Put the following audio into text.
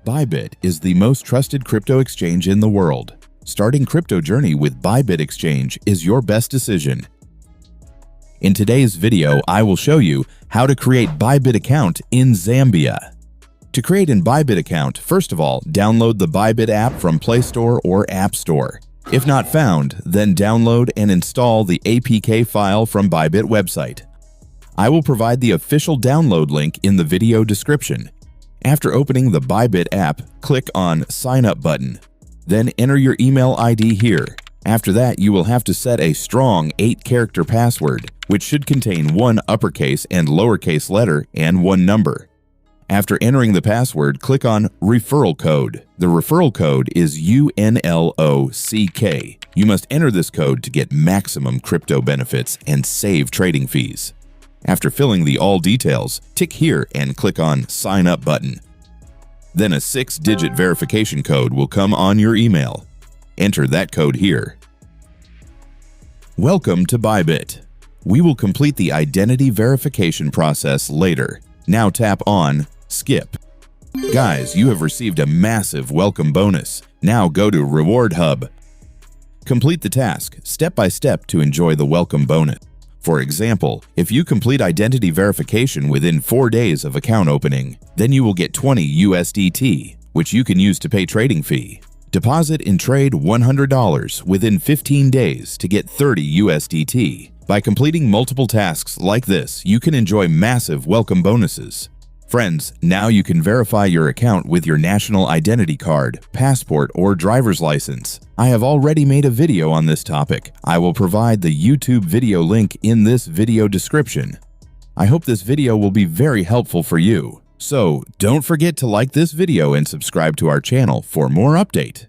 Bybit is the most trusted crypto exchange in the world. Starting crypto journey with Bybit Exchange is your best decision. In today's video, I will show you how to create Bybit account in Zambia. To create an Bybit account, first of all, download the Bybit app from Play Store or App Store. If not found, then download and install the APK file from Bybit website. I will provide the official download link in the video description. After opening the Bybit app, click on Sign Up button. Then enter your email ID here. After that, you will have to set a strong 8-character password, which should contain one uppercase and lowercase letter and one number. After entering the password, click on Referral Code. The referral code is UNLOCK. You must enter this code to get maximum crypto benefits and save trading fees. After filling the all details, tick here and click on Sign Up button. Then a 6-digit verification code will come on your email. Enter that code here. Welcome to Bybit. We will complete the identity verification process later. Now tap on Skip. Guys, you have received a massive welcome bonus. Now go to Reward Hub. Complete the task step by step to enjoy the welcome bonus. For example, if you complete identity verification within 4 days of account opening, then you will get 20 USDT, which you can use to pay trading fee. Deposit and trade $100 within 15 days to get 30 USDT. By completing multiple tasks like this, you can enjoy massive welcome bonuses. Friends, now you can verify your account with your national identity card, passport, or driver's license. I have already made a video on this topic. I will provide the YouTube video link in this video description. I hope this video will be very helpful for you. So, don't forget to like this video and subscribe to our channel for more update.